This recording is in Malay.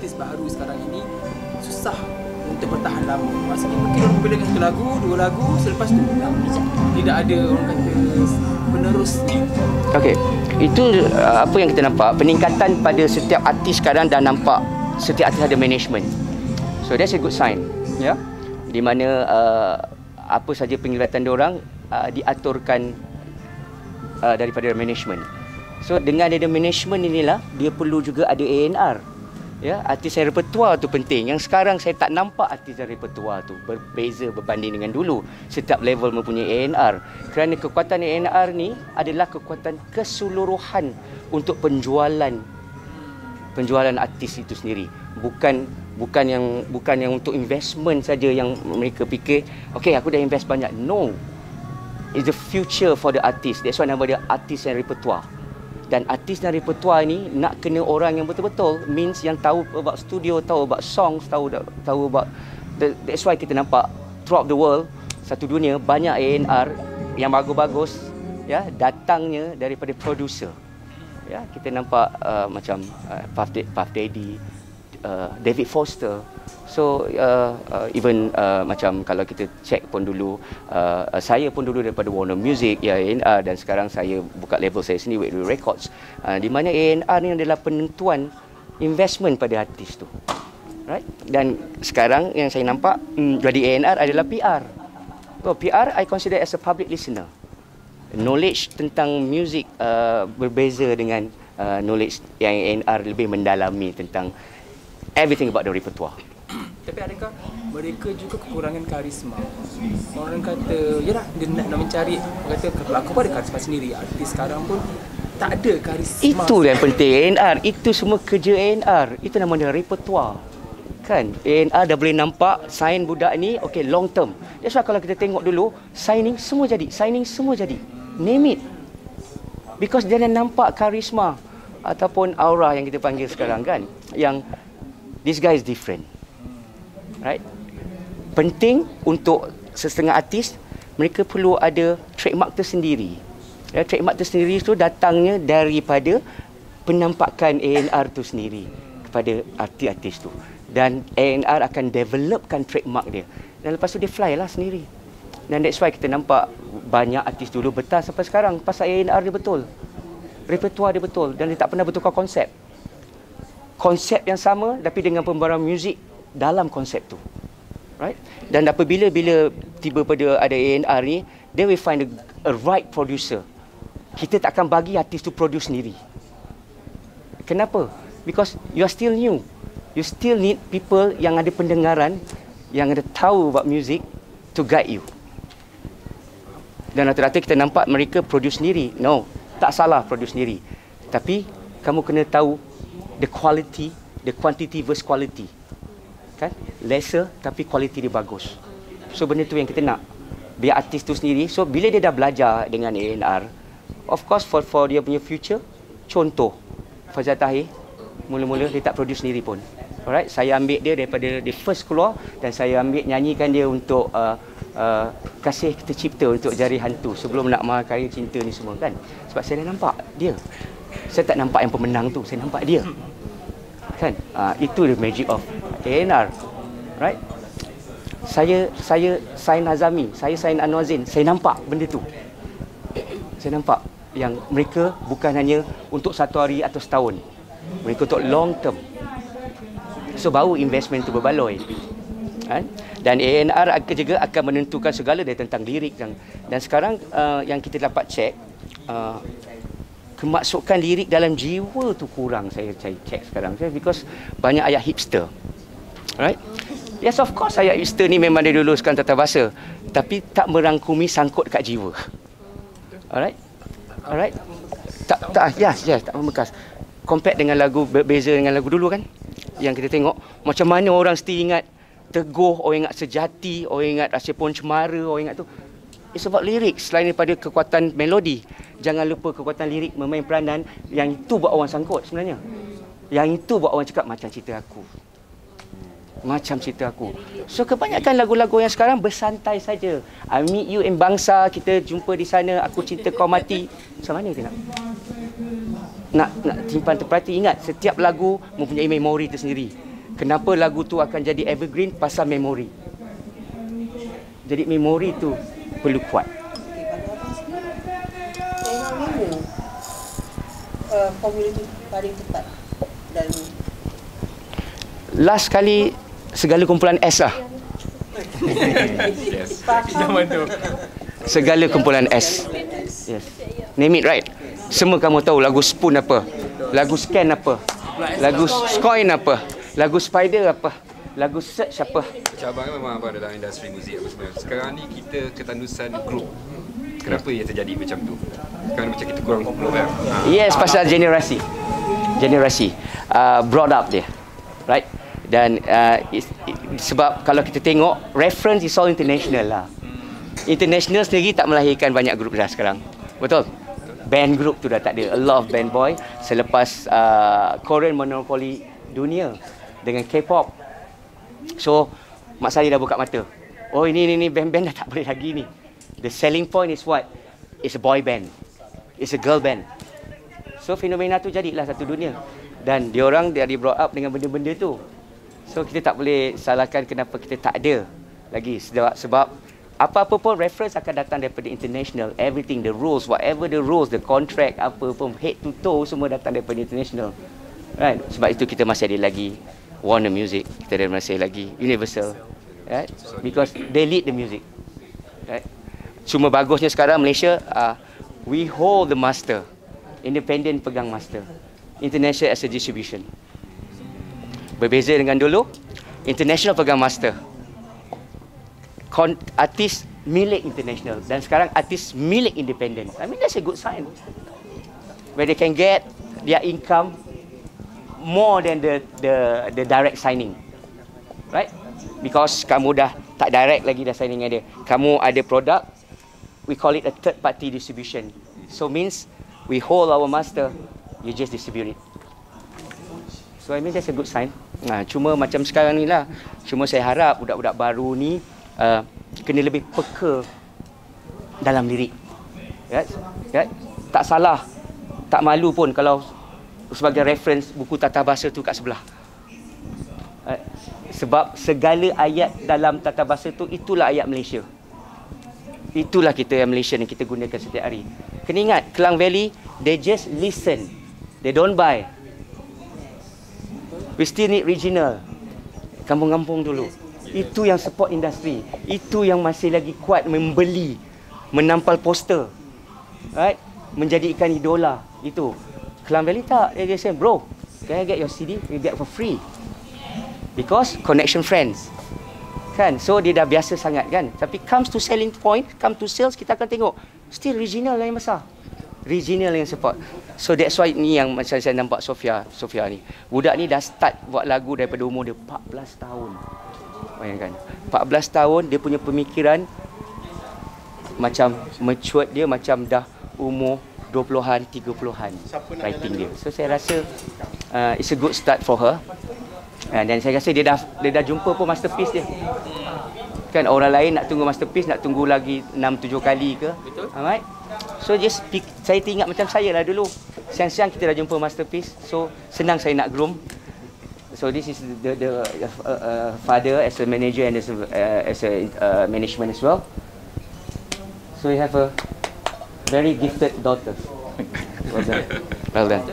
artis baru sekarang ini susah untuk bertahan lama. Maksudnya mungkin orang popular dengan satu lagu, dua lagu, selepas tu tidak ada orang kata penerusnya. Okey, itu apa yang kita nampak, peningkatan pada setiap artis sekarang dah nampak setiap artis ada management. So that's a good sign, ya. Di mana apa saja penglibatan diorang diaturkan daripada management. So dengan ada management inilah dia perlu juga ada A&R. Ya, artis yang repertoire tu penting. Yang sekarang saya tak nampak artis yang repertoire tu berbeza berbanding dengan dulu. Setiap level mempunyai A&R. Kerana kekuatan A&R ni adalah kekuatan keseluruhan untuk penjualan artis itu sendiri. Bukan yang untuk investment saja yang mereka fikir, okey aku dah invest banyak. No. It's the future for the artist. That's why nama dia artis yang repertoire. Dan artis dan repertoire ni nak kena orang yang betul-betul, means yang tahu about studio, tahu about songs, tahu about that's why kita nampak throughout the world, satu dunia, banyak A&R yang bagus-bagus ya datangnya daripada producer. Ya, kita nampak macam Puff Daddy, David Foster. So even macam kalau kita check pun dulu, saya pun dulu daripada Warner Music, ya A&R, dan sekarang saya buka label saya sendiri, Wet Records, di mana A&R ni adalah penentuan investment pada artis tu, right? Dan sekarang yang saya nampak jadi A&R adalah PR. So PR I consider as a public listener. Knowledge tentang music berbeza dengan knowledge yang A&R lebih mendalami tentang everything about the repertoire. Tapi adakah mereka juga kekurangan karisma? Orang kata, yalah dia nak mencari, orang kata aku pun ada karisma sendiri. Artis sekarang pun tak ada karisma. Itu yang penting A&R. Itu semua kerja A&R. Itu nama dia repertoire. Kan? A&R dah boleh nampak sign budak ni, okay, long term. That's why kalau kita tengok dulu, signing semua jadi. Name it. Because dia dah nampak karisma ataupun aura yang kita panggil sekarang kan. Yang this guy is different. Right? Penting untuk setengah artis, mereka perlu ada trademark tersendiri. Ya, trademark tersendiri itu datangnya daripada penampakan A&R tu sendiri kepada artis-artis tu. Dan A&R akan developkan trademark dia. Dan lepas tu dia fly lah sendiri. Dan that's why kita nampak banyak artis dulu bertahan sampai sekarang pasal A&R dia betul. Repertoire dia betul dan dia tak pernah bertukar konsep. Konsep yang sama tapi dengan pembaruan muzik dalam konsep tu, right? Dan apabila tiba pada ada A&R ni, they will find a right producer. Kita tak akan bagi artis tu produce sendiri. Kenapa? Because you are still new. You still need people yang ada pendengaran, yang ada tahu about music to guide you. Dan rata-rata kita nampak mereka produce sendiri. No, tak salah produce sendiri. Tapi kamu kena tahu the quality, the quantity versus quality. Kan? Lesser tapi kualiti dia bagus. So benda tu yang kita nak. Biar artis tu sendiri. So bila dia dah belajar dengan A&R, of course for dia punya future, contoh Fazal Tahir, mula-mula dia tak produce sendiri pun. Alright, saya ambil dia daripada dia first keluar dan saya ambil nyanyikan dia untuk Kasih Tercipta untuk Jari Hantu sebelum nak Mahakarya Cinta ni semua kan. Sebab saya dah nampak dia. Saya tak nampak yang pemenang tu, saya nampak dia. Kan? Itu the magic of A&R, right? Saya sign Azami, saya sign Anwar Zain, saya nampak benda tu. Saya nampak yang mereka bukan hanya untuk satu hari atau setahun. Mereka untuk long term. So baru investment tu berbaloi. Kan? Dan A&R juga akan menentukan segala dia tentang lirik dan sekarang yang kita dapat check, kemasukan lirik dalam jiwa tu kurang, saya check sekarang because banyak ayat hipster. Right? Yes, of course ayat hipster ni memang dia luluskan tata bahasa, tapi tak merangkumi sangkut kat jiwa. Alright? Yes, tak membekas. Compare dengan lagu, berbeza dengan lagu dulu kan, yang kita tengok macam mana orang still ingat Teguh, orang ingat Sejati, orang ingat Rasa Pun Cemara, orang ingat tu. It's about lyrics selain daripada kekuatan melodi. Jangan lupa kekuatan lirik memain peranan yang itu buat orang sangkut sebenarnya. Yang itu buat orang cakap macam cerita aku. So kebanyakan lagu-lagu yang sekarang bersantai saja. I meet you in Bangsa, kita jumpa di sana, aku cinta kau mati. Macam mana kita nak simpan terperhati? Ingat, setiap lagu mempunyai memori tersendiri. Kenapa lagu tu akan jadi evergreen? Pasal memori. Jadi memori tu perlu kuat. Okey, pada abang sendiri, tema minggu formula tu paling tepat dalam Last kali segala kumpulan S lah. Yes. Zaman tu. Segala kumpulan S. Yes. Name it, right? Semua kamu tahu lagu Spoon apa, lagu Scan apa, lagu Scoin apa, lagu Spider apa, lagu Search apa. Macam abang kan memang abang dalam industri muzik apa semua. Sekarang ni kita ketandusan grup. Kenapa ia terjadi macam tu? Sekarang macam kita kurang grup kan? Yes, pasal generasi. Brought up dia. Right? Dan sebab kalau kita tengok, reference is all international lah. International sendiri tak melahirkan banyak grup dah sekarang. Betul? Band group tu dah tak ada. A lot of band boy selepas Korean monopoli dunia dengan K-pop. So, Mak Sari dah buka mata. Oh, ini band-band dah tak boleh lagi ni. The selling point is what? It's a boy band. It's a girl band. So, fenomena tu jadilah satu dunia. Dan diorang dia di brought up dengan benda-benda tu. So, kita tak boleh salahkan kenapa kita tak ada lagi. Sebab apa-apa pun reference akan datang daripada international. Everything, the rules, whatever the rules, the contract, apa pun, head to toe semua datang daripada international. Right? Sebab itu kita masih ada lagi Warner Music, kita ada masih lagi Universal. Right? Because they lead the music. Right? Cuma bagusnya sekarang Malaysia, we hold the master. Independent pegang master. International as a distribution. Berbeza dengan dulu, international pegang master. Artis milik international dan sekarang artis milik independent. I mean that's a good sign. Where they can get their income more than the direct signing. Right? Because kamu dah tak direct lagi dah signing ada. Kamu ada produk, we call it a third party distribution. So means we hold our master, you just distribute it. So I mean that's a good sign. Nah, cuma macam sekarang ni lah. Cuma saya harap budak-budak baru ni kena lebih peka dalam lirik. Right? Tak salah, tak malu pun kalau sebagai reference buku tata bahasa tu kat sebelah. Sebab segala ayat dalam tata bahasa tu itulah ayat Malaysia. Itulah kita yang Malaysia yang kita gunakan setiap hari. Kena ingat, Klang Valley, they just listen. They don't buy. We still need regional. Kampung-kampung dulu. Itu yang support industri. Itu yang masih lagi kuat membeli, menampal poster. Right? Menjadikan idola. Itu. Klang Valley tak. Dia say, bro, can I get your CD? You get for free. Because connection friends. Kan? So dia dah biasa sangat kan. Tapi comes to selling point, come to sales, kita akan tengok still regional yang besar. Regional yang support. So that's why ni yang macam saya nampak Sofia ni. Budak ni dah start buat lagu daripada umur dia 14 tahun. Bayangkan. 14 tahun dia punya pemikiran macam matured dia macam dah umur 20-an, 30-an writing dia. So saya rasa it's a good start for her. Dan saya rasa dia dah jumpa pun masterpiece dia. Kan orang lain nak tunggu masterpiece, nak tunggu lagi 6-7 kali ke. Betul. Alright. So just saya ingat macam saya lah dulu. Siang-siang kita dah jumpa masterpiece. So senang saya nak groom. So this is the father as a manager and as a management as well. So you have a very gifted daughter. Well done. Well done.